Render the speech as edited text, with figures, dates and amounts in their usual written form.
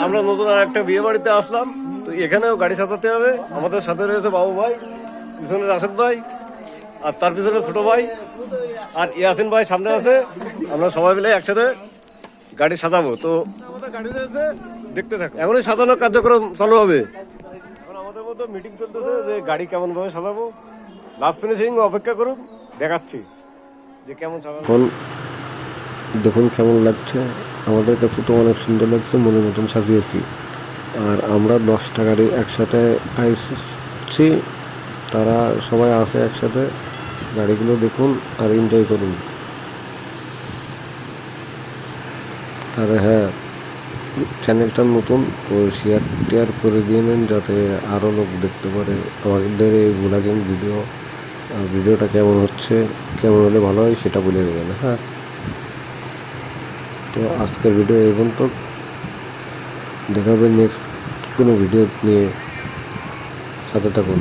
আমরা নতুন আর একটা বিয়ে বাড়িতে আসলাম, তো এখানেও গাড়ি সাজাতে হবে। আমাদের সাথে রয়েছে বাবু ভাই, পিছনে রাশেদ ভাই, আর তার পিছনে ছোট ভাই, আর ইয়াসিন ভাই সামনে আছে। আমরা সবাই মিলে একসাথে গাড়ি সাজাবো। তো আমাদের গাড়ি রয়েছে, দেখতে থাকো। এখনই সাজানোর কার্যক্রম চালু হবে। এখন আমাদের মধ্যে মিটিং চলতেছে যে গাড়ি কেমন ভাবে সাজাবো। লাস্ট ফিনিশিং অপেক্ষা করুন, দেখাচ্ছি যে কেমন সাজাবো। দেখুন কেমন লাগছে, আমাদের কাছে তো অনেক সুন্দর লাগছে, মনের মতন সাজিয়েছি। আর আমরা 10টা গাড়ি একসাথে আইসছি, তারা সবাই আছে একসাথে। গাড়িগুলো দেখুন আর এনজয় করুন। আর হ্যাঁ, চ্যানেলটা নতুন, তো শেয়ার করে দিয়ে নেন যাতে আরও লোক দেখতে পারে আমাদের এই ব্লগিং ভিডিওটা কেমন হচ্ছে, কেমন হলে ভালো হয় সেটা বলে দেবেন। হ্যাঁ, তো আজকের ভিডিও এই পর্যন্ত। দেখা হবে নেক্সট কোনো ভিডিও নিয়ে, সাথে থাকুন।